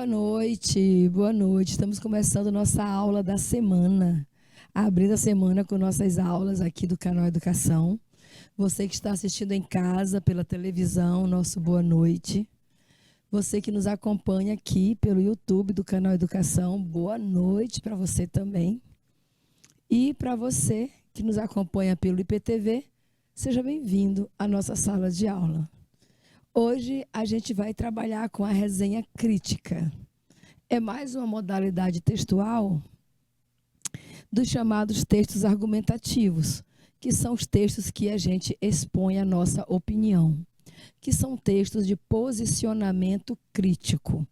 Boa noite, boa noite. Estamos começando nossa aula da semana. Abrindo a semana com nossas aulas aqui do canal Educação. Você que está assistindo em casa, pela televisão, nosso boa noite. Você que nos acompanha aqui pelo YouTube do canal Educação, boa noite para você também. E para você que nos acompanha pelo IPTV, seja bem-vindo à nossa sala de aula. Hoje a gente vai trabalhar com a resenha crítica. É mais uma modalidade textual dos chamados textos argumentativos, que são os textos que a gente expõe a nossa opinião, que são textos de posicionamento crítico.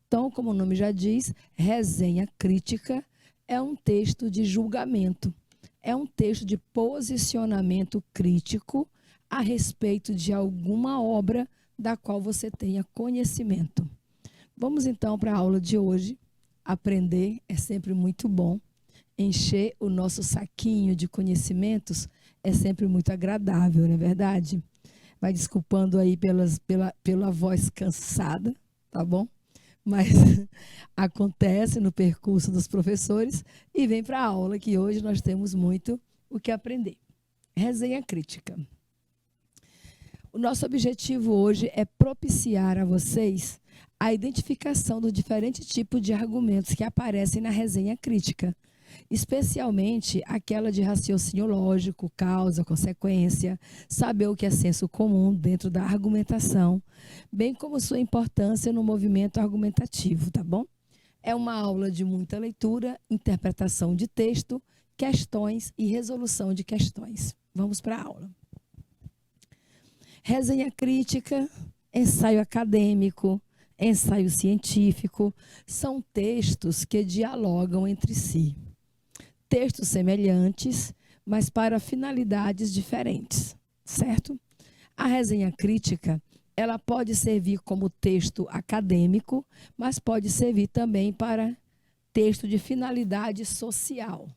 Então, como o nome já diz, resenha crítica é um texto de julgamento, é um texto de posicionamento crítico a respeito de alguma obra da qual você tenha conhecimento. Vamos então para a aula de hoje. Aprender é sempre muito bom. Encher o nosso saquinho de conhecimentos é sempre muito agradável, não é verdade? Vai desculpando aí pela voz cansada, tá bom? Mas acontece no percurso dos professores e vem para a aula que hoje nós temos muito o que aprender. Resenha crítica. O nosso objetivo hoje é propiciar a vocês a identificação dos diferentes tipos de argumentos que aparecem na resenha crítica, especialmente aquela de raciocínio lógico, causa, consequência, saber o que é senso comum dentro da argumentação, bem como sua importância no movimento argumentativo, tá bom? É uma aula de muita leitura, interpretação de texto, questões e resolução de questões. Vamos para a aula. Resenha crítica, ensaio acadêmico, ensaio científico, são textos que dialogam entre si. Textos semelhantes, mas para finalidades diferentes, certo? A resenha crítica, ela pode servir como texto acadêmico, mas pode servir também para texto de finalidade social.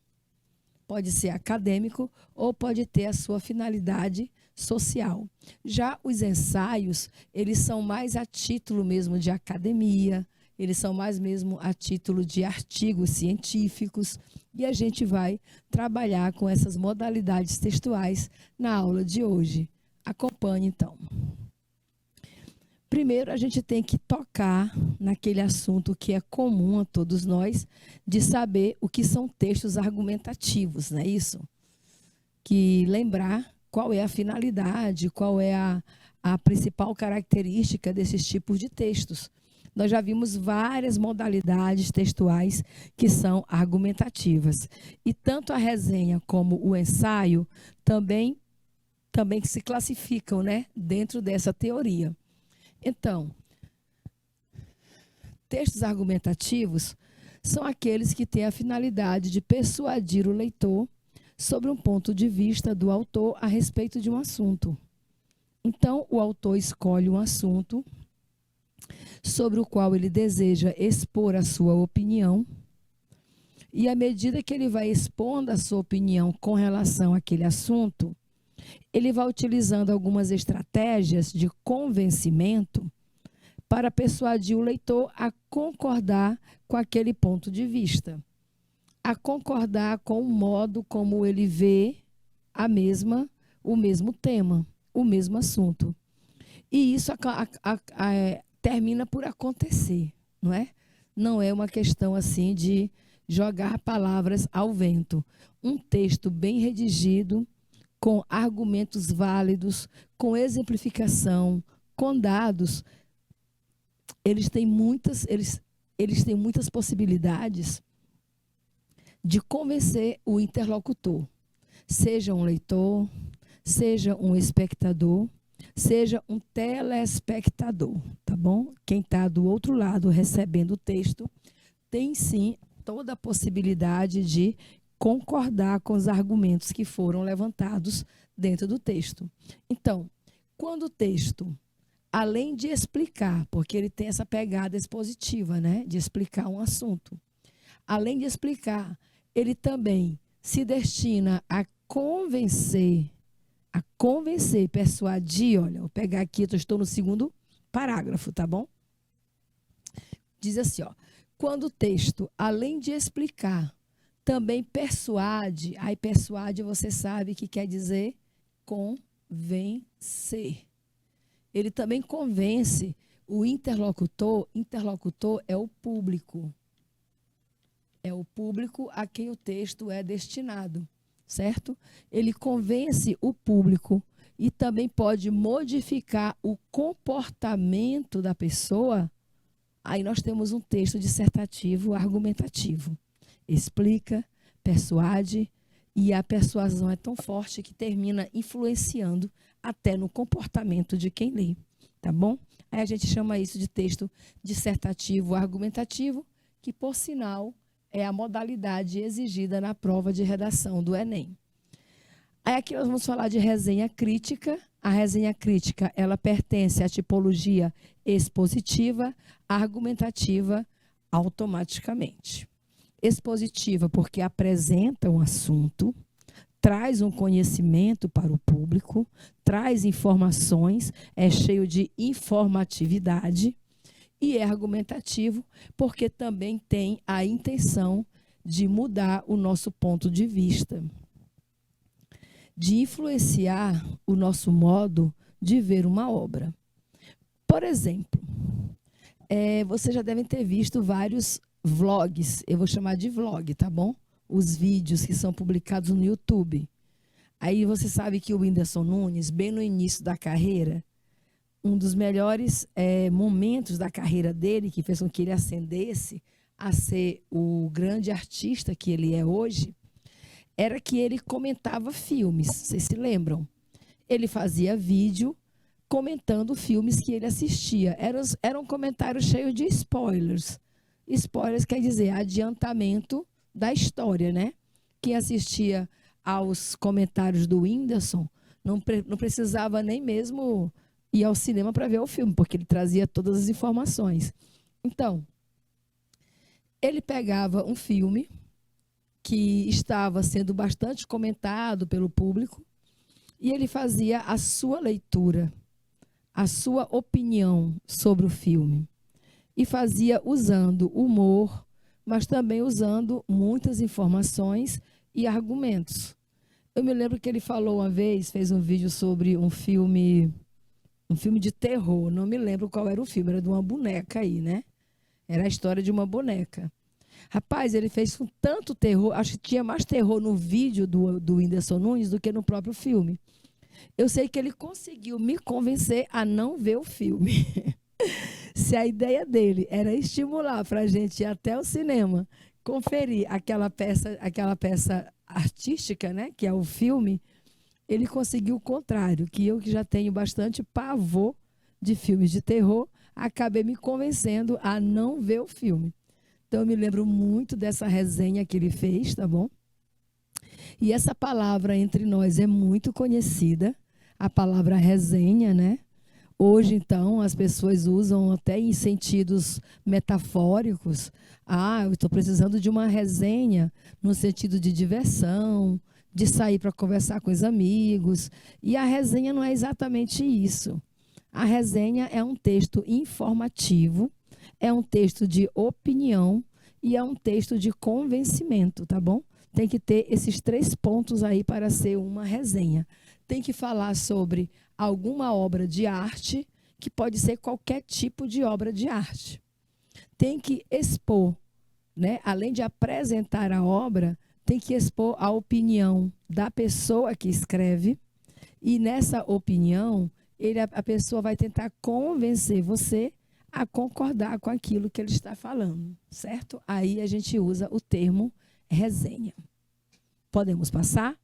Pode ser acadêmico ou pode ter a sua finalidade social. Já os ensaios, eles são mais a título mesmo de academia, eles são mais mesmo a título de artigos científicos, e a gente vai trabalhar com essas modalidades textuais na aula de hoje. Acompanhe, então. Primeiro, a gente tem que tocar naquele assunto que é comum a todos nós, de saber o que são textos argumentativos, não é isso? Que lembrar qual é a finalidade, qual é a principal característica desses tipos de textos. Nós já vimos várias modalidades textuais que são argumentativas. E tanto a resenha como o ensaio também se classificam, né, dentro dessa teoria. Então, textos argumentativos são aqueles que têm a finalidade de persuadir o leitor sobre um ponto de vista do autor a respeito de um assunto. Então, o autor escolhe um assunto sobre o qual ele deseja expor a sua opinião, e à medida que ele vai expondo a sua opinião com relação àquele assunto, ele vai utilizando algumas estratégias de convencimento para persuadir o leitor a concordar com aquele ponto de vista, a concordar com o modo como ele vê o mesmo tema, o mesmo assunto. E isso termina por acontecer, não é? Não é uma questão assim de jogar palavras ao vento. Um texto bem redigido, com argumentos válidos, com exemplificação, com dados, eles têm muitas possibilidades de convencer o interlocutor, seja um leitor, seja um espectador, seja um telespectador, tá bom? Quem está do outro lado recebendo o texto tem sim toda a possibilidade de concordar com os argumentos que foram levantados dentro do texto. Então, quando o texto, além de explicar, porque ele tem essa pegada expositiva, né, de explicar um assunto, além de explicar, ele também se destina a convencer, persuadir, olha, vou pegar aqui, eu estou no segundo parágrafo, tá bom? Diz assim, ó, quando o texto, além de explicar, também persuade, aí persuade você sabe que quer dizer convencer. Ele também convence o interlocutor é o público. É o público a quem o texto é destinado, certo? Ele convence o público e também pode modificar o comportamento da pessoa. Aí nós temos um texto dissertativo argumentativo. Explica, persuade, e a persuasão é tão forte que termina influenciando até no comportamento de quem lê, tá bom? Aí a gente chama isso de texto dissertativo argumentativo, que, por sinal, é a modalidade exigida na prova de redação do Enem. Aí aqui nós vamos falar de resenha crítica. A resenha crítica, ela pertence à tipologia expositiva, argumentativa, automaticamente. Expositiva, porque apresenta um assunto, traz um conhecimento para o público, traz informações, é cheio de informatividade. E é argumentativo, porque também tem a intenção de mudar o nosso ponto de vista, de influenciar o nosso modo de ver uma obra. Por exemplo, vocês já devem ter visto vários vlogs, eu vou chamar de vlog, tá bom? Os vídeos que são publicados no YouTube. Aí você sabe que o Whindersson Nunes, bem no início da carreira, um dos melhores momentos da carreira dele, que fez com que ele ascendesse a ser o grande artista que ele é hoje, era que ele comentava filmes, vocês se lembram? Ele fazia vídeo comentando filmes que ele assistia. Era um comentário cheio de spoilers. Spoilers quer dizer adiantamento da história, né? Quem assistia aos comentários do Whindersson não precisava nem mesmo ir ao cinema para ver o filme, porque ele trazia todas as informações. Então, ele pegava um filme que estava sendo bastante comentado pelo público e ele fazia a sua leitura, a sua opinião sobre o filme. E fazia usando humor, mas também usando muitas informações e argumentos. Eu me lembro que ele falou uma vez, fez um vídeo sobre um filme de terror, não me lembro qual era o filme, era de uma boneca aí, né? Era a história de uma boneca. Rapaz, ele fez com tanto terror, acho que tinha mais terror no vídeo do Whindersson Nunes do que no próprio filme. Eu sei que ele conseguiu me convencer a não ver o filme. Se a ideia dele era estimular para a gente ir até o cinema, conferir aquela peça artística, né, que é o filme, ele conseguiu o contrário, que eu que já tenho bastante pavor de filmes de terror, acabei me convencendo a não ver o filme. Então, eu me lembro muito dessa resenha que ele fez, tá bom? E essa palavra entre nós é muito conhecida, a palavra resenha, né? Hoje, então, as pessoas usam até em sentidos metafóricos. Ah, eu estou precisando de uma resenha no sentido de diversão, de sair para conversar com os amigos. E a resenha não é exatamente isso. A resenha é um texto informativo, é um texto de opinião e é um texto de convencimento, tá bom? Tem que ter esses 3 pontos aí para ser uma resenha. Tem que falar sobre alguma obra de arte, que pode ser qualquer tipo de obra de arte. Tem que expor, né? Além de apresentar a obra, tem que expor a opinião da pessoa que escreve, e nessa opinião, a pessoa vai tentar convencer você a concordar com aquilo que ele está falando, certo? Aí a gente usa o termo resenha. Podemos passar?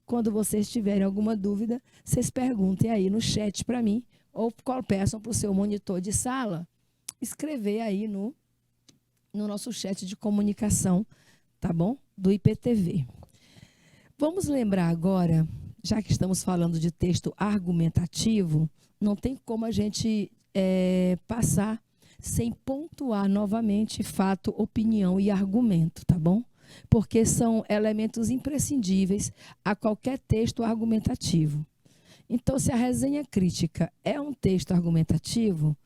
Quando vocês tiverem alguma dúvida, vocês perguntem aí no chat para mim, ou peçam para o seu monitor de sala escrever aí no nosso chat de comunicação, tá bom? Do IPTV. Vamos lembrar agora, já que estamos falando de texto argumentativo, não tem como a gente passar sem pontuar novamente fato, opinião e argumento, tá bom? Porque são elementos imprescindíveis a qualquer texto argumentativo. Então, se a resenha crítica é um texto argumentativo,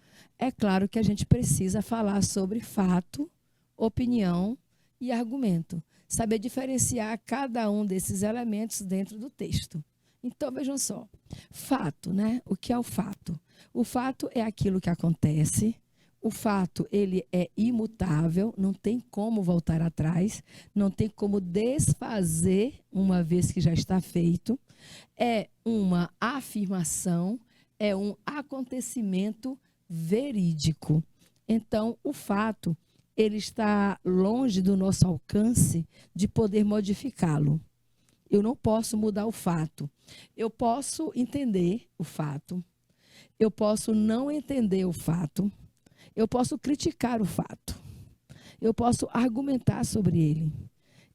é claro que a gente precisa falar sobre fato, opinião e argumento. Saber diferenciar cada um desses elementos dentro do texto. Então, vejam só. Fato, né? O que é o fato? O fato é aquilo que acontece. O fato, ele é imutável, não tem como voltar atrás, não tem como desfazer uma vez que já está feito. É uma afirmação, é um acontecimento verídico. Então, o fato, ele está longe do nosso alcance de poder modificá-lo. Eu não posso mudar o fato. Eu posso entender o fato. Eu posso não entender o fato. Eu posso criticar o fato. Eu posso argumentar sobre ele.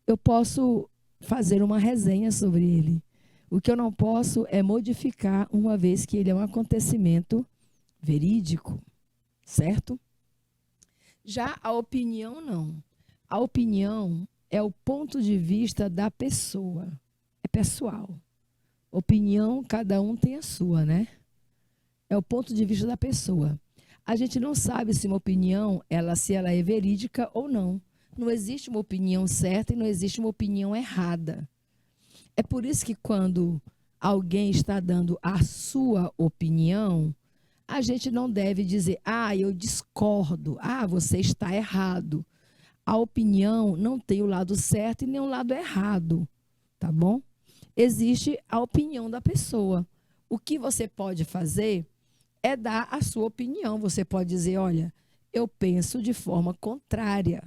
Eu posso fazer uma resenha sobre ele. O que eu não posso é modificar, uma vez que ele é um acontecimento verídico, certo? Já a opinião, não. A opinião é o ponto de vista da pessoa. É pessoal. Opinião, cada um tem a sua, né? É o ponto de vista da pessoa. A gente não sabe se uma opinião, se ela é verídica ou não. Não existe uma opinião certa e não existe uma opinião errada. É por isso que quando alguém está dando a sua opinião, a gente não deve dizer, eu discordo, você está errado. A opinião não tem o lado certo e nem o lado errado, tá bom? Existe a opinião da pessoa. O que você pode fazer é dar a sua opinião. Você pode dizer, olha, eu penso de forma contrária.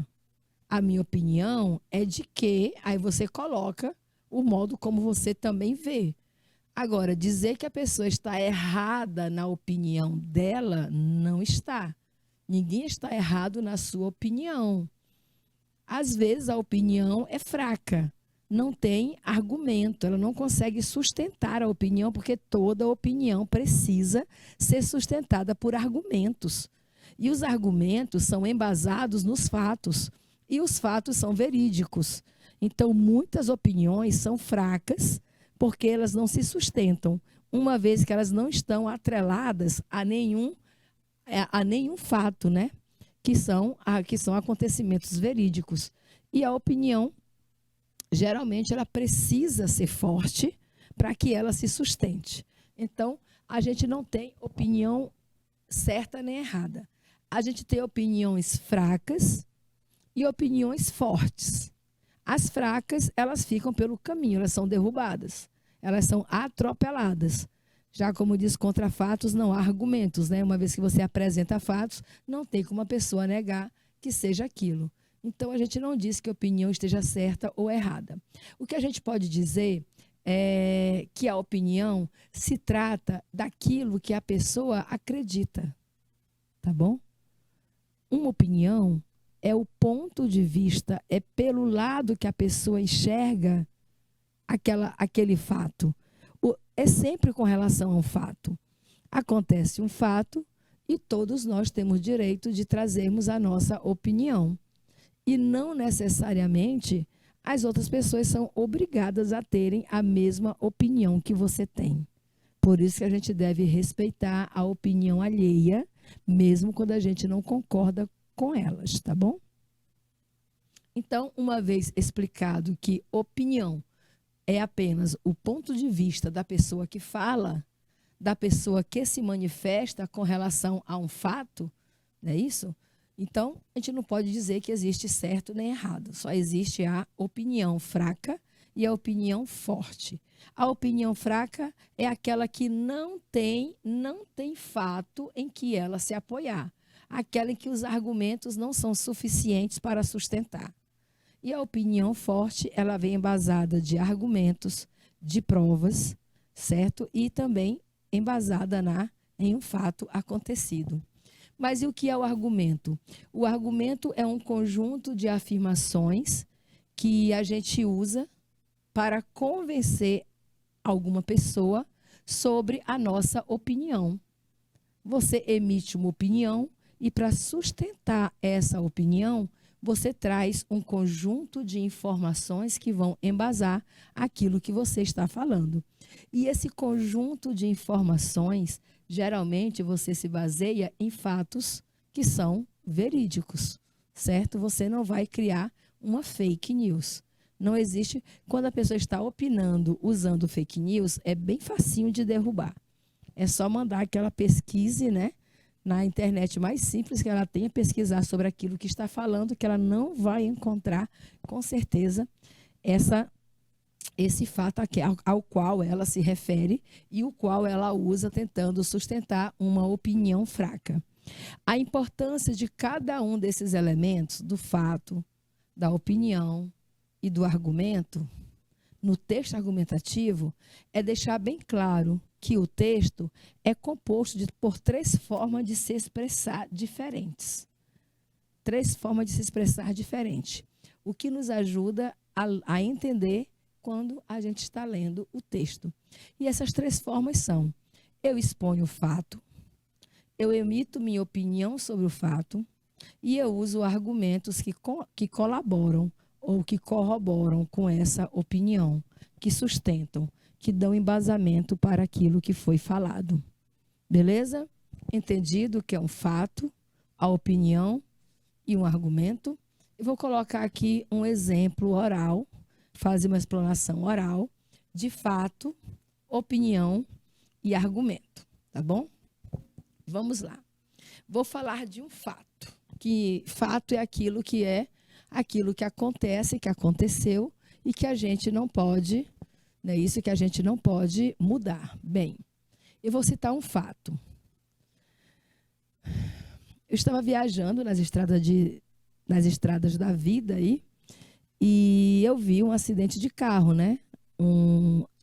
A minha opinião é de que, aí você coloca o modo como você também vê. Agora, dizer que a pessoa está errada na opinião dela, não está. Ninguém está errado na sua opinião. Às vezes a opinião é fraca, não tem argumento, ela não consegue sustentar a opinião, porque toda opinião precisa ser sustentada por argumentos. E os argumentos são embasados nos fatos, e os fatos são verídicos. Então, muitas opiniões são fracas, porque elas não se sustentam, uma vez que elas não estão atreladas a nenhum fato, né? Que são acontecimentos verídicos. E a opinião, geralmente, ela precisa ser forte para que ela se sustente. Então, a gente não tem opinião certa nem errada. A gente tem opiniões fracas e opiniões fortes. As fracas, elas ficam pelo caminho, elas são derrubadas, elas são atropeladas. Já como diz, contra fatos não há argumentos, né? Uma vez que você apresenta fatos, não tem como a pessoa negar que seja aquilo. Então, a gente não diz que a opinião esteja certa ou errada. O que a gente pode dizer é que a opinião se trata daquilo que a pessoa acredita, tá bom? Uma opinião é o ponto de vista, é pelo lado que a pessoa enxerga aquele fato. É sempre com relação a um fato. Acontece um fato e todos nós temos direito de trazermos a nossa opinião. E não necessariamente as outras pessoas são obrigadas a terem a mesma opinião que você tem. Por isso que a gente deve respeitar a opinião alheia, mesmo quando a gente não concorda com elas, tá bom? Então, uma vez explicado que opinião é apenas o ponto de vista da pessoa que fala, da pessoa que se manifesta com relação a um fato, não é isso? Então, a gente não pode dizer que existe certo nem errado, só existe a opinião fraca e a opinião forte. A opinião fraca é aquela que não tem fato em que ela se apoiar, aquela em que os argumentos não são suficientes para sustentar. E a opinião forte, ela vem embasada de argumentos, de provas, certo? E também embasada em um fato acontecido. Mas e o que é o argumento? O argumento é um conjunto de afirmações que a gente usa para convencer alguma pessoa sobre a nossa opinião. Você emite uma opinião e, para sustentar essa opinião, você traz um conjunto de informações que vão embasar aquilo que você está falando. E esse conjunto de informações geralmente você se baseia em fatos que são verídicos, certo? Você não vai criar uma fake news. Não existe. Quando a pessoa está opinando usando fake news, é bem facinho de derrubar. É só mandar que ela pesquise, né, na internet mais simples que ela tenha, pesquisar sobre aquilo que está falando, que ela não vai encontrar, com certeza, esse fato ao qual ela se refere e o qual ela usa tentando sustentar uma opinião fraca. A importância de cada um desses elementos, do fato, da opinião e do argumento, no texto argumentativo, é deixar bem claro que o texto é composto por três formas de se expressar diferentes. Três formas de se expressar diferentes. O que nos ajuda a entender quando a gente está lendo o texto. E essas três formas são: eu exponho o fato, eu emito minha opinião sobre o fato e eu uso argumentos que colaboram ou que corroboram com essa opinião, que sustentam, que dão embasamento para aquilo que foi falado. Beleza? Entendido que é um fato, a opinião e um argumento. Eu vou colocar aqui um exemplo oral, fazer uma explanação oral de fato, opinião e argumento, tá bom? Vamos lá. Vou falar de um fato, que fato é aquilo que acontece, que aconteceu e que a gente não pode, né, isso que a gente não pode mudar. Bem, eu vou citar um fato. Eu estava viajando nas estradas da vida aí, e eu vi um acidente de carro, né?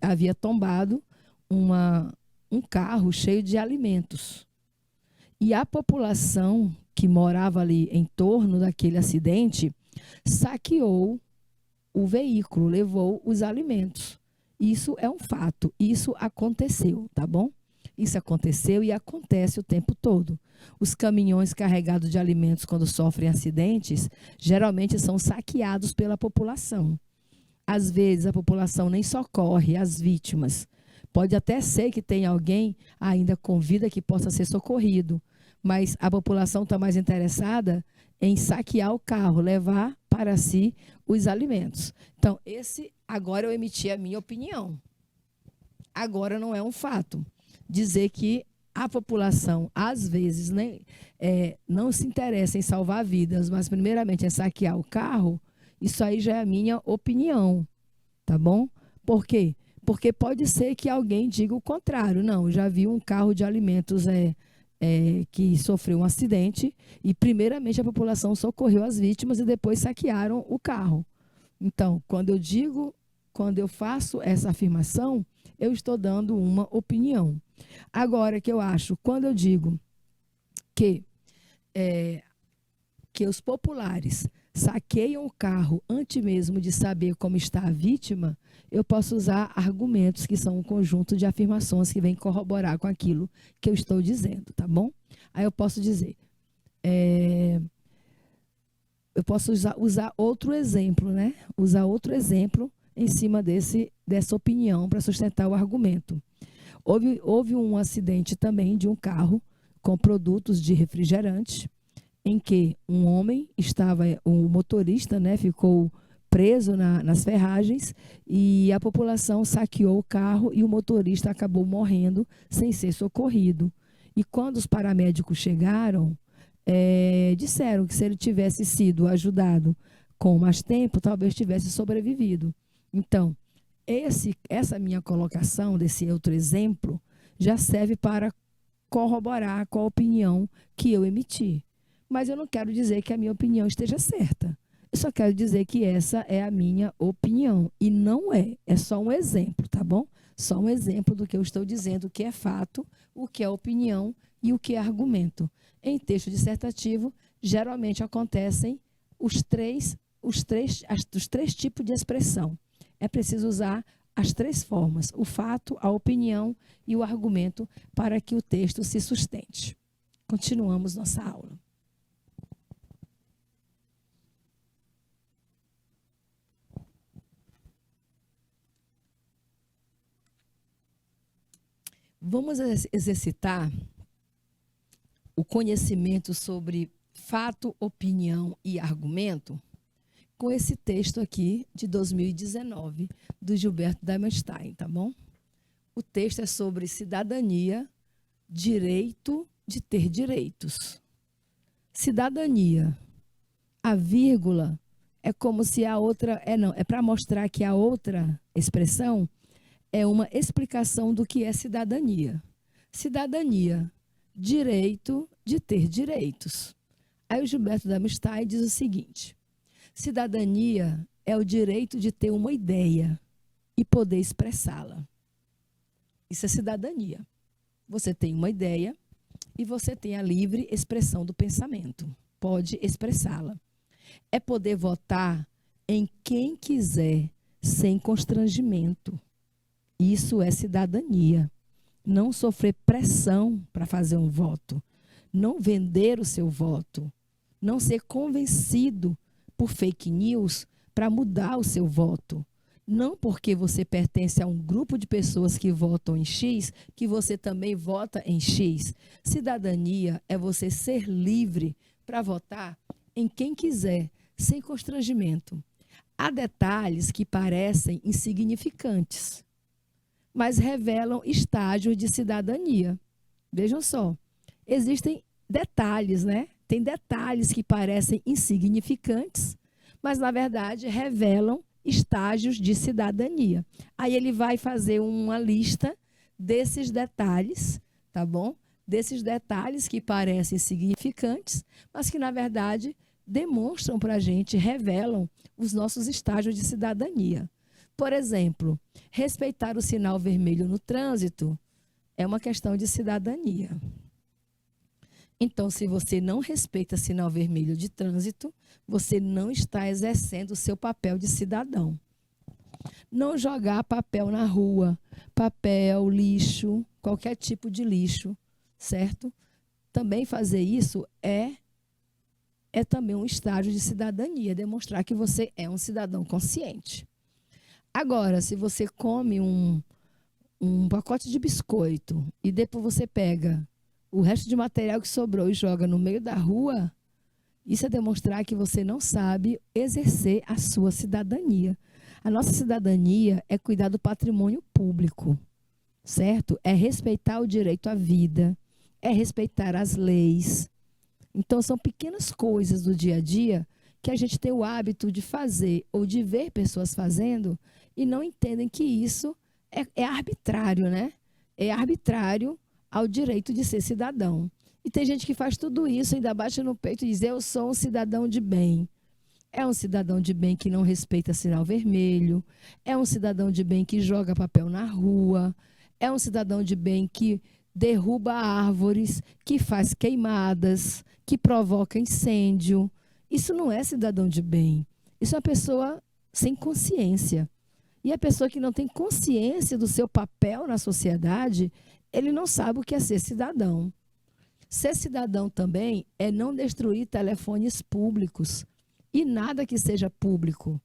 Havia tombado um carro cheio de alimentos. E a população que morava ali em torno daquele acidente saqueou o veículo, levou os alimentos. Isso é um fato, isso aconteceu, tá bom? Isso aconteceu e acontece o tempo todo. Os caminhões carregados de alimentos, quando sofrem acidentes, geralmente são saqueados pela população. Às vezes, a população nem socorre as vítimas. Pode até ser que tenha alguém ainda com vida que possa ser socorrido, mas a população está mais interessada em saquear o carro, levar para si os alimentos. Então, agora eu emiti a minha opinião. Agora não é um fato. Dizer que a população, às vezes, né, não se interessa em salvar vidas, mas primeiramente é saquear o carro, isso aí já é a minha opinião, tá bom? Por quê? Porque pode ser que alguém diga o contrário. Não, já vi um carro de alimentos que sofreu um acidente e primeiramente a população socorreu as vítimas e depois saquearam o carro. Então, quando eu faço essa afirmação, eu estou dando uma opinião. Agora, que eu acho, quando eu digo que os populares saqueiam o carro antes mesmo de saber como está a vítima, eu posso usar argumentos que são um conjunto de afirmações que vêm corroborar com aquilo que eu estou dizendo, tá bom? Aí eu posso dizer, eu posso usar outro exemplo, né? Usar outro exemplo em cima dessa opinião para sustentar o argumento. Houve um acidente também de um carro com produtos de refrigerante, em que um homem o motorista, né, ficou preso nas ferragens e a população saqueou o carro e o motorista acabou morrendo sem ser socorrido. E quando os paramédicos chegaram, disseram que se ele tivesse sido ajudado com mais tempo, talvez tivesse sobrevivido. Então, essa minha colocação desse outro exemplo já serve para corroborar com a opinião que eu emiti. Mas eu não quero dizer que a minha opinião esteja certa. Eu só quero dizer que essa é a minha opinião. E não é só um exemplo, tá bom? Só um exemplo do que eu estou dizendo, o que é fato, o que é opinião e o que é argumento. Em texto dissertativo, geralmente acontecem os três tipos de expressão. É preciso usar as três formas, o fato, a opinião e o argumento, para que o texto se sustente. Continuamos nossa aula. Vamos exercitar o conhecimento sobre fato, opinião e argumento com esse texto aqui de 2019, do Gilberto Diamantstein, tá bom? O texto é sobre cidadania, direito de ter direitos. Cidadania, a vírgula é como se a outra, é para mostrar que a outra expressão é uma explicação do que é cidadania. Cidadania, direito de ter direitos. Aí o Gilberto Diamantstein diz o seguinte: cidadania é o direito de ter uma ideia e poder expressá-la. Isso é cidadania. Você tem uma ideia e você tem a livre expressão do pensamento. Pode expressá-la. É poder votar em quem quiser, sem constrangimento. Isso é cidadania. Não sofrer pressão para fazer um voto. Não vender o seu voto. Não ser convencido por fake news para mudar o seu voto. Não porque você pertence a um grupo de pessoas que votam em X, que você também vota em X. Cidadania é você ser livre para votar em quem quiser, sem constrangimento. Há detalhes que parecem insignificantes, mas revelam estágios de cidadania. Vejam só, existem detalhes, né? Tem detalhes que parecem insignificantes, mas, na verdade, revelam estágios de cidadania. Aí ele vai fazer uma lista desses detalhes, tá bom? Desses detalhes que parecem significantes, mas que, na verdade, demonstram para a gente, revelam os nossos estágios de cidadania. Por exemplo, respeitar o sinal vermelho no trânsito é uma questão de cidadania. Então, se você não respeita sinal vermelho de trânsito, você não está exercendo o seu papel de cidadão. Não jogar papel na rua, papel, lixo, qualquer tipo de lixo, certo? Também fazer isso é também um estágio de cidadania, demonstrar que você é um cidadão consciente. Agora, se você come um pacote de biscoito e depois você pega o resto de material que sobrou e joga no meio da rua, isso é demonstrar que você não sabe exercer a sua cidadania. A nossa cidadania é cuidar do patrimônio público, certo? É respeitar o direito à vida, é respeitar as leis. Então, são pequenas coisas do dia a dia que a gente tem o hábito de fazer ou de ver pessoas fazendo e não entendem que isso é arbitrário, né? É arbitrário ao direito de ser cidadão. E tem gente que faz tudo isso, ainda bate no peito e diz: eu sou um cidadão de bem. É um cidadão de bem que não respeita sinal vermelho, é um cidadão de bem que joga papel na rua, é um cidadão de bem que derruba árvores, que faz queimadas, que provoca incêndio. Isso não é cidadão de bem. Isso é uma pessoa sem consciência. E a pessoa que não tem consciência do seu papel na sociedade, ele não sabe o que é ser cidadão. Ser cidadão também é não destruir telefones públicos e nada que seja público.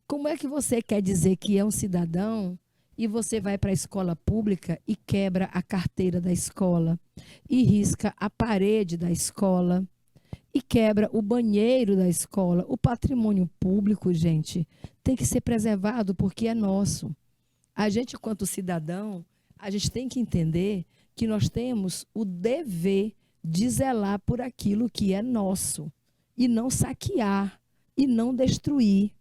Como é que você quer dizer que é um cidadão e você vai para a escola pública e quebra a carteira da escola, e risca a parede da escola, e quebra o banheiro da escola? O patrimônio público, gente, tem que ser preservado porque é nosso. A gente, enquanto cidadão, a gente tem que entender que nós temos o dever de zelar por aquilo que é nosso e não saquear e não destruir.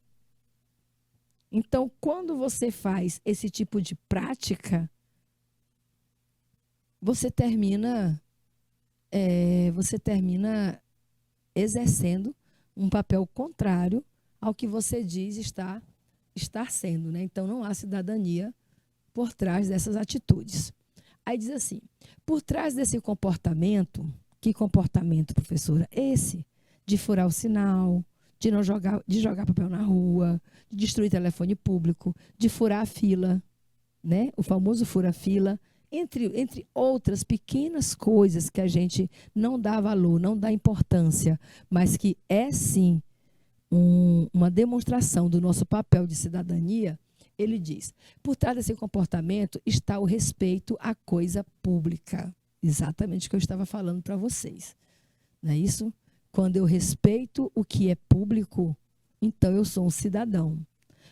Então, quando você faz esse tipo de prática, você termina exercendo um papel contrário ao que você diz estar sendo, né? Então, não há cidadania por trás dessas atitudes. Aí diz assim: por trás desse comportamento, que comportamento, professora? Esse de furar o sinal, de jogar papel na rua, de destruir telefone público, de furar a fila, né? O famoso fura-fila, entre outras pequenas coisas que a gente não dá valor, não dá importância, mas que é sim uma demonstração do nosso papel de cidadania. Ele diz: por trás desse comportamento está o respeito à coisa pública. Exatamente o que eu estava falando para vocês. Não é isso? Quando eu respeito o que é público, então eu sou um cidadão.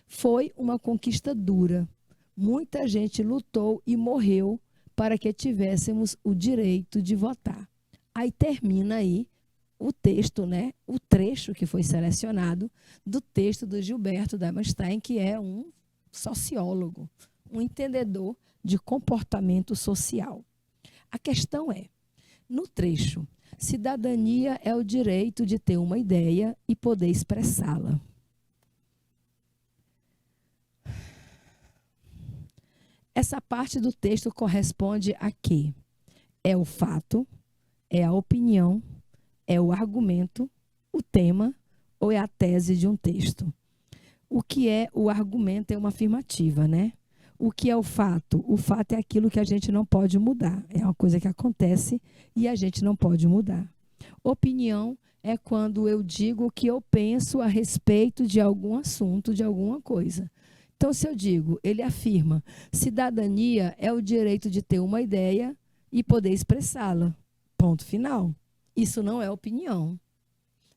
Foi uma conquista dura. Muita gente lutou e morreu para que tivéssemos o direito de votar. Aí termina aí o texto, né? O trecho que foi selecionado do texto do Gilberto Damastain, que é um sociólogo, um entendedor de comportamento social. A questão é, no trecho, cidadania é o direito de ter uma ideia e poder expressá-la. Essa parte do texto corresponde a quê? É o fato, é a opinião, é o argumento, o tema ou é a tese de um texto? O que é o argumento é uma afirmativa, né? O que é o fato? O fato é aquilo que a gente não pode mudar. É uma coisa que acontece e a gente não pode mudar. Opinião é quando eu digo o que eu penso a respeito de algum assunto, de alguma coisa. Então, se eu digo, ele afirma, cidadania é o direito de ter uma ideia e poder expressá-la. Ponto final. Isso não é opinião.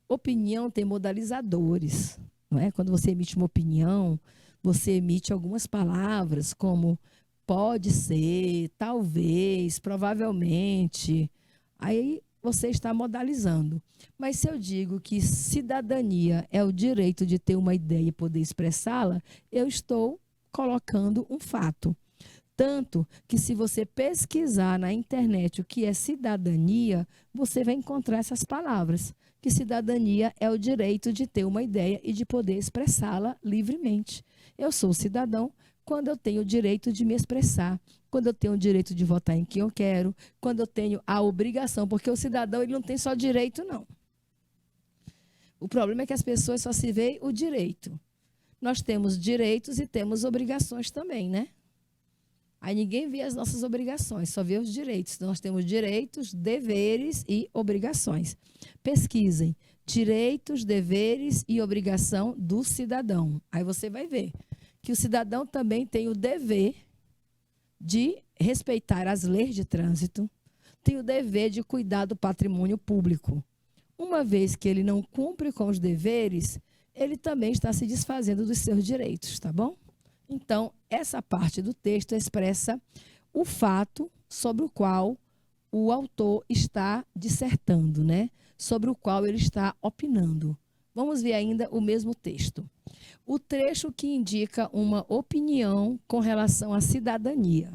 Opinião tem modalizadores, não é? Quando você emite uma opinião, você emite algumas palavras como pode ser, talvez, provavelmente. Aí você está modalizando. Mas se eu digo que cidadania é o direito de ter uma ideia e poder expressá-la, eu estou colocando um fato. Tanto que se você pesquisar na internet o que é cidadania, você vai encontrar essas palavras. Que cidadania é o direito de ter uma ideia e de poder expressá-la livremente. Eu sou cidadão quando eu tenho o direito de me expressar, quando eu tenho o direito de votar em quem eu quero, quando eu tenho a obrigação, porque o cidadão ele não tem só direito, não. O problema é que as pessoas só se veem o direito. Nós temos direitos e temos obrigações também, né? Aí ninguém vê as nossas obrigações, só vê os direitos. Nós temos direitos, deveres e obrigações. Pesquisem direitos, deveres e obrigação do cidadão. Aí você vai ver que o cidadão também tem o dever de respeitar as leis de trânsito, tem o dever de cuidar do patrimônio público. Uma vez que ele não cumpre com os deveres, ele também está se desfazendo dos seus direitos, tá bom? Então, essa parte do texto expressa o fato sobre o qual o autor está dissertando, né? Sobre o qual ele está opinando. Vamos ver ainda o mesmo texto. O trecho que indica uma opinião com relação à cidadania.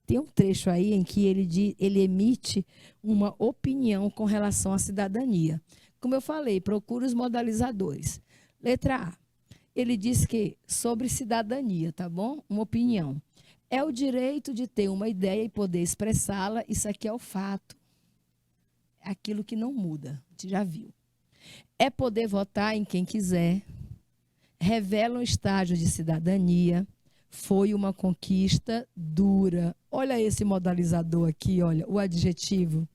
Tem um trecho aí em que ele emite uma opinião com relação à cidadania. Como eu falei, procure os modalizadores. Letra A. Ele diz que sobre cidadania, tá bom? Uma opinião. É o direito de ter uma ideia e poder expressá-la. Isso aqui é o fato. É aquilo que não muda. A gente já viu. É poder votar em quem quiser. Revela um estágio de cidadania. Foi uma conquista dura. Olha esse modalizador aqui, olha, o adjetivo.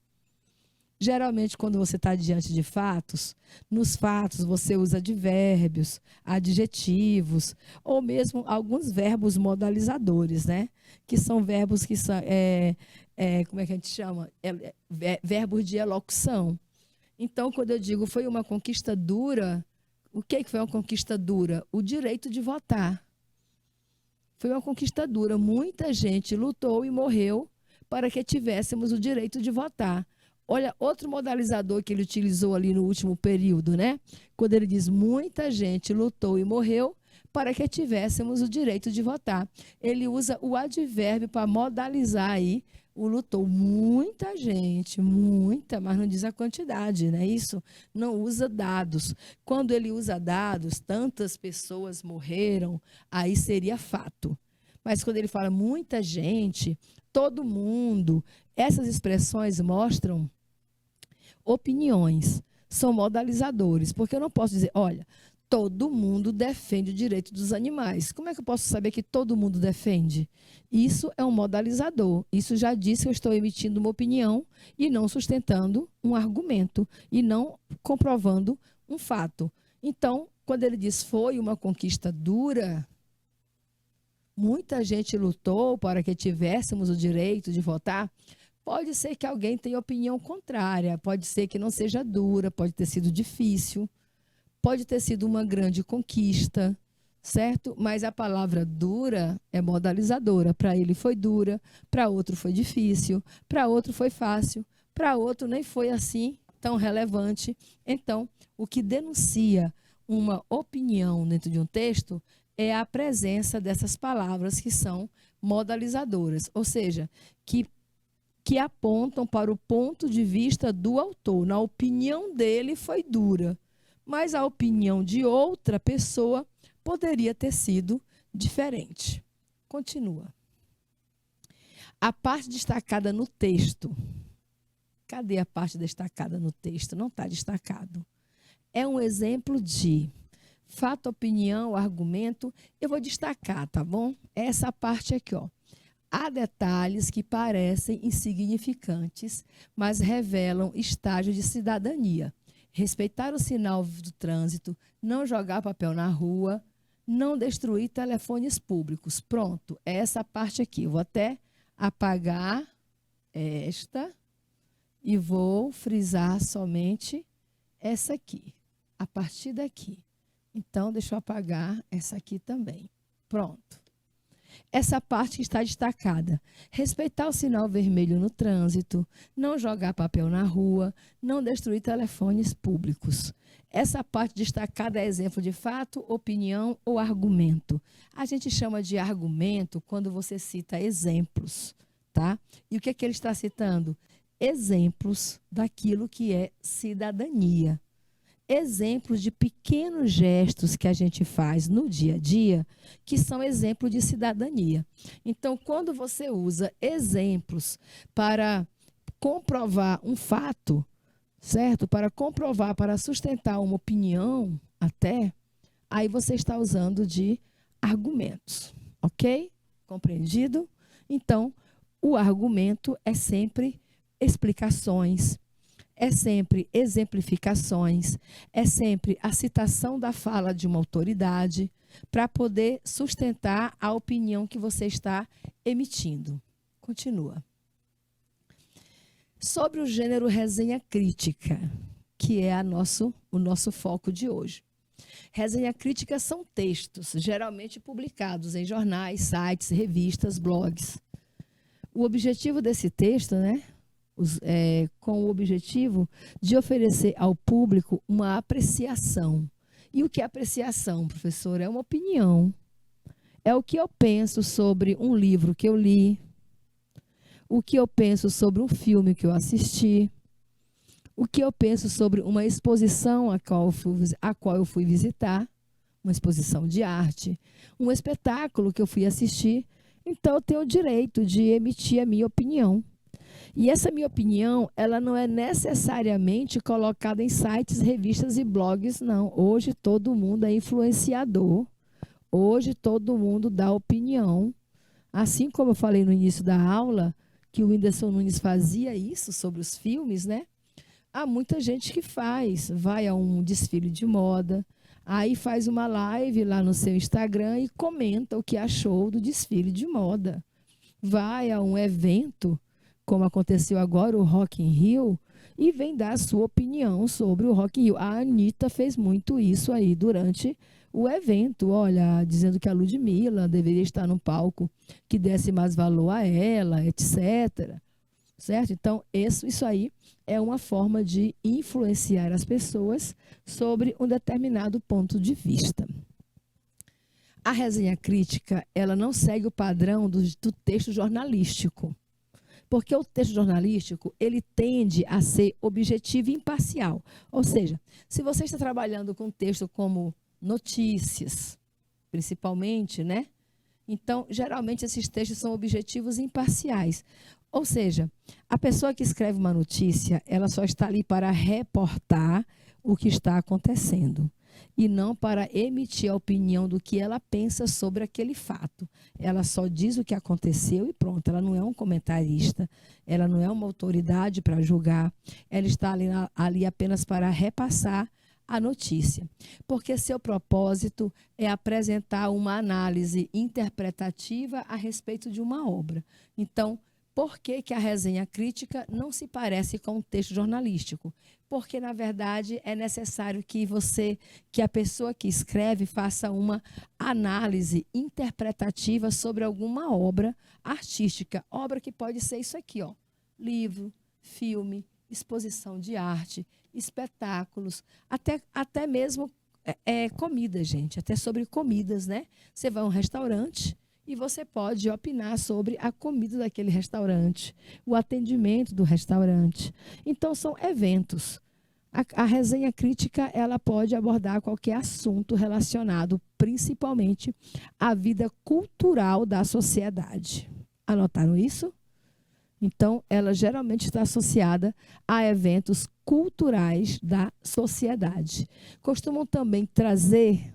Geralmente, quando você está diante de fatos, nos fatos você usa advérbios, adjetivos, ou mesmo alguns verbos modalizadores, né? Que são verbos que são, como é que a gente chama? Verbos de elocução. Então, quando eu digo foi uma conquista dura, o que foi uma conquista dura? O direito de votar. Foi uma conquista dura. Muita gente lutou e morreu para que tivéssemos o direito de votar. Olha, outro modalizador que ele utilizou ali no último período, né? Quando ele diz muita gente lutou e morreu para que tivéssemos o direito de votar. Ele usa o advérbio para modalizar aí o lutou. Muita gente, muita, mas não diz a quantidade, não é isso? Não usa dados. Quando ele usa dados, tantas pessoas morreram, aí seria fato. Mas quando ele fala muita gente, todo mundo, essas expressões mostram opiniões, são modalizadores, porque eu não posso dizer, olha, todo mundo defende o direito dos animais. Como é que eu posso saber que todo mundo defende? Isso é um modalizador. Isso já diz que eu estou emitindo uma opinião e não sustentando um argumento e não comprovando um fato. Então, quando ele diz foi uma conquista dura, muita gente lutou para que tivéssemos o direito de votar. Pode ser que alguém tenha opinião contrária, pode ser que não seja dura, pode ter sido difícil, pode ter sido uma grande conquista, certo? Mas a palavra dura é modalizadora. Para ele foi dura, para outro foi difícil, para outro foi fácil, para outro nem foi assim tão relevante. Então, o que denuncia uma opinião dentro de um texto é a presença dessas palavras que são modalizadoras, ou seja, que apontam para o ponto de vista do autor. Na opinião dele foi dura, mas a opinião de outra pessoa poderia ter sido diferente. Continua. A parte destacada no texto. Cadê a parte destacada no texto? Não está destacado. É um exemplo de fato, opinião, argumento. Eu vou destacar, tá bom? Essa parte aqui, ó. Há detalhes que parecem insignificantes, mas revelam estágio de cidadania. Respeitar o sinal do trânsito, não jogar papel na rua, não destruir telefones públicos. Pronto, é essa parte aqui. Eu vou até apagar esta e vou frisar somente essa aqui, a partir daqui. Então, deixa eu apagar essa aqui também. Pronto. Essa parte que está destacada. Respeitar o sinal vermelho no trânsito, não jogar papel na rua, não destruir telefones públicos. Essa parte destacada é exemplo de fato, opinião ou argumento. A gente chama de argumento quando você cita exemplos, tá? E o que é que ele está citando? Exemplos daquilo que é cidadania. Exemplos de pequenos gestos que a gente faz no dia a dia, que são exemplos de cidadania. Então, quando você usa exemplos para comprovar um fato, certo? Para comprovar, para sustentar uma opinião até, aí você está usando de argumentos, ok? Compreendido? Então, o argumento é sempre explicações, é sempre exemplificações, é sempre a citação da fala de uma autoridade para poder sustentar a opinião que você está emitindo. Continua. Sobre o gênero resenha crítica, que é o nosso foco de hoje. Resenha crítica são textos, geralmente publicados em jornais, sites, revistas, blogs. O objetivo desse texto, né? Com o objetivo de oferecer ao público uma apreciação. E o que é apreciação, professor? É uma opinião. É o que eu penso sobre um livro que eu li, o que eu penso sobre um filme que eu assisti, o que eu penso sobre uma exposição a qual eu fui visitar, uma exposição de arte, um espetáculo que eu fui assistir. Então, eu tenho o direito de emitir a minha opinião. E essa minha opinião, ela não é necessariamente colocada em sites, revistas e blogs, não. Hoje todo mundo é influenciador. Hoje todo mundo dá opinião. Assim como eu falei no início da aula, que o Whindersson Nunes fazia isso sobre os filmes, né? Há muita gente que vai a um desfile de moda, aí faz uma live lá no seu Instagram e comenta o que achou do desfile de moda. Vai a um evento, como aconteceu agora, o Rock in Rio, e vem dar a sua opinião sobre o Rock in Rio. A Anitta fez muito isso aí durante o evento, olha, dizendo que a Ludmilla deveria estar no palco, que desse mais valor a ela, etc. Certo? Então, isso aí é uma forma de influenciar as pessoas sobre um determinado ponto de vista. A resenha crítica, ela não segue o padrão do texto jornalístico. Porque o texto jornalístico, ele tende a ser objetivo e imparcial. Ou seja, se você está trabalhando com texto como notícias, principalmente, né? Então, geralmente, esses textos são objetivos e imparciais. Ou seja, a pessoa que escreve uma notícia, ela só está ali para reportar o que está acontecendo e não para emitir a opinião do que ela pensa sobre aquele fato. Ela só diz o que aconteceu e pronto. Ela não é um comentarista, ela não é uma autoridade para julgar, ela está ali apenas para repassar a notícia, porque seu propósito é apresentar uma análise interpretativa a respeito de uma obra. Então, por que que a resenha crítica não se parece com um texto jornalístico? Porque, na verdade, é necessário que a pessoa que escreve faça uma análise interpretativa sobre alguma obra artística. Obra que pode ser isso aqui, ó, livro, filme, exposição de arte, espetáculos, até mesmo comida, gente, até sobre comidas, né? Você vai a um restaurante e você pode opinar sobre a comida daquele restaurante, o atendimento do restaurante. Então, são eventos. A resenha crítica, ela pode abordar qualquer assunto relacionado, principalmente, à vida cultural da sociedade. Anotaram isso? Então, ela geralmente está associada a eventos culturais da sociedade. Costumam também trazer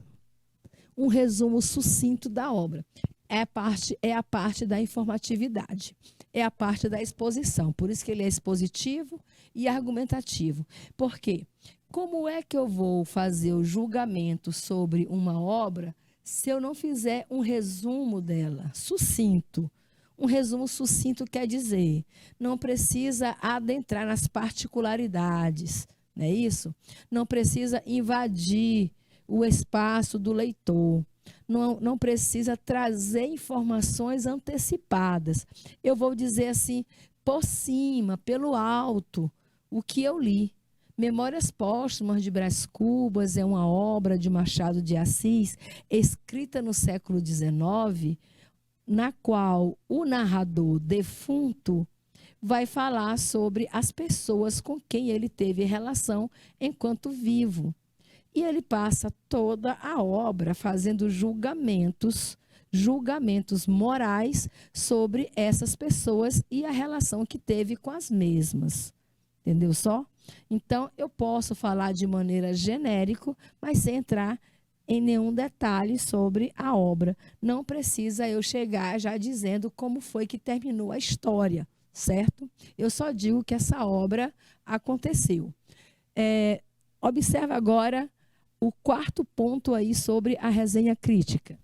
um resumo sucinto da obra. É a parte da informatividade, é a parte da exposição. Por isso que ele é expositivo e argumentativo. Por quê? Como é que eu vou fazer o julgamento sobre uma obra se eu não fizer um resumo dela, sucinto? Um resumo sucinto quer dizer, não precisa adentrar nas particularidades, não é isso? Não precisa invadir o espaço do leitor. Não precisa trazer informações antecipadas. Eu vou dizer assim, por cima, pelo alto, o que eu li. Memórias Póstumas de Brás Cubas é uma obra de Machado de Assis, escrita no século XIX, na qual o narrador defunto vai falar sobre as pessoas com quem ele teve relação enquanto vivo. E ele passa toda a obra fazendo julgamentos morais sobre essas pessoas e a relação que teve com as mesmas. Entendeu só? Então, eu posso falar de maneira genérica, mas sem entrar em nenhum detalhe sobre a obra. Não precisa eu chegar já dizendo como foi que terminou a história, certo? Eu só digo que essa obra aconteceu. Observa agora o quarto ponto aí sobre a resenha crítica.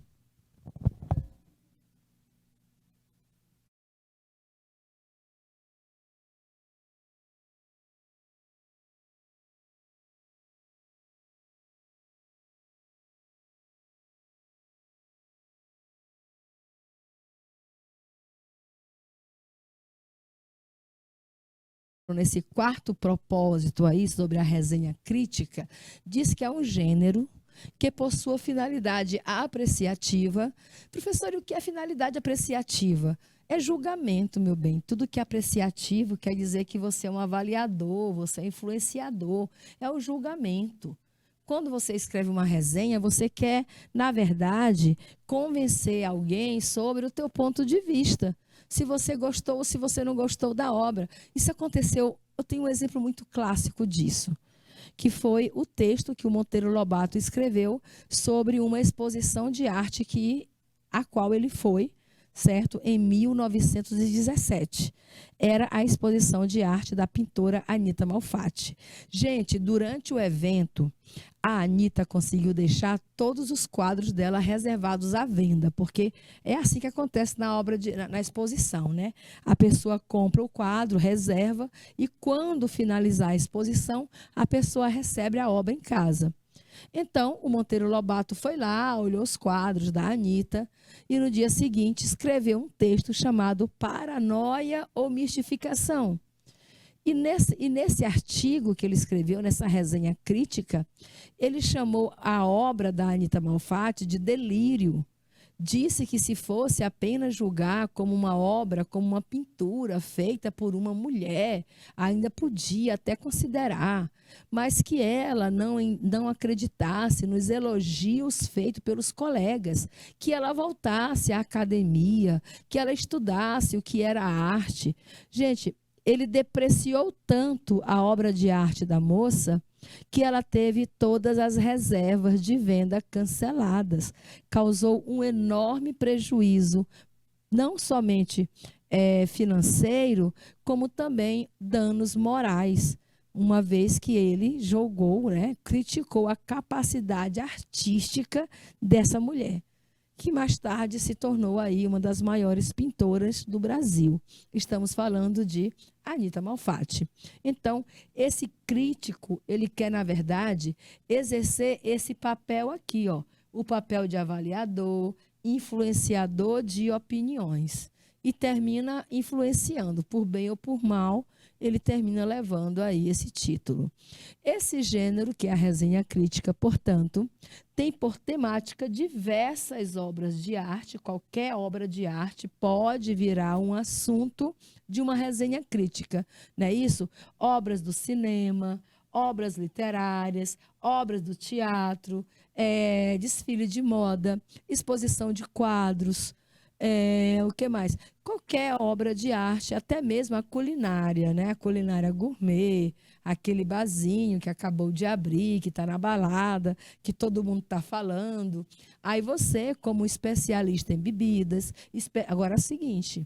Nesse quarto propósito aí sobre a resenha crítica, diz que é um gênero que possua finalidade apreciativa. Professor, e o que é finalidade apreciativa? É julgamento, meu bem. Tudo que é apreciativo quer dizer que você é um avaliador, você é influenciador. É o julgamento. Quando você escreve uma resenha, você quer, na verdade, convencer alguém sobre o teu ponto de vista. Se você gostou ou se você não gostou da obra. Isso aconteceu, eu tenho um exemplo muito clássico disso, que foi o texto que o Monteiro Lobato escreveu sobre uma exposição de arte a qual ele foi, certo? Em 1917. Era a exposição de arte da pintora Anita Malfatti. Gente, durante o evento, a Anita conseguiu deixar todos os quadros dela reservados à venda, porque é assim que acontece na exposição, né? A pessoa compra o quadro, reserva, e quando finalizar a exposição, a pessoa recebe a obra em casa. Então, o Monteiro Lobato foi lá, olhou os quadros da Anita e no dia seguinte escreveu um texto chamado Paranoia ou Mistificação. E nesse artigo que ele escreveu, nessa resenha crítica, ele chamou a obra da Anita Malfatti de delírio. Disse que se fosse apenas julgar como uma obra, como uma pintura feita por uma mulher, ainda podia até considerar, mas que ela não acreditasse nos elogios feitos pelos colegas, que ela voltasse à academia, que ela estudasse o que era a arte. Gente, ele depreciou tanto a obra de arte da moça que ela teve todas as reservas de venda canceladas. Causou um enorme prejuízo, não somente financeiro, como também danos morais. uma vez que ele julgou, né, criticou a capacidade artística dessa mulher, que mais tarde se tornou aí uma das maiores pintoras do Brasil. Estamos falando de Anita Malfatti. Então, esse crítico, ele quer, na verdade, exercer esse papel aqui, ó, o papel de avaliador, influenciador de opiniões. E termina influenciando, por bem ou por mal, ele termina levando aí esse título. Esse gênero, que é a resenha crítica, portanto, tem por temática diversas obras de arte. Qualquer obra de arte pode virar um assunto de uma resenha crítica, não é isso? Obras do cinema, obras literárias, obras do teatro, desfile de moda, exposição de quadros, o que mais? Qualquer obra de arte, até mesmo a culinária, né? A culinária gourmet, aquele barzinho que acabou de abrir, que está na balada, que todo mundo está falando. Aí você, como especialista em bebidas, agora é o seguinte,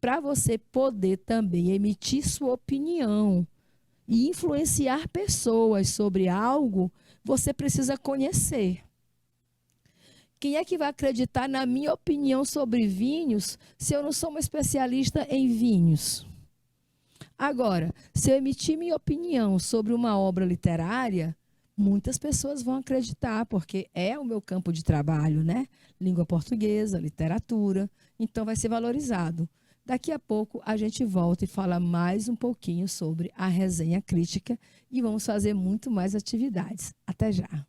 para você poder também emitir sua opinião e influenciar pessoas sobre algo, você precisa conhecer. Quem é que vai acreditar na minha opinião sobre vinhos se eu não sou uma especialista em vinhos? Agora, se eu emitir minha opinião sobre uma obra literária, muitas pessoas vão acreditar, porque é o meu campo de trabalho, né? Língua portuguesa, literatura, então vai ser valorizado. Daqui a pouco a gente volta e fala mais um pouquinho sobre a resenha crítica e vamos fazer muito mais atividades. Até já!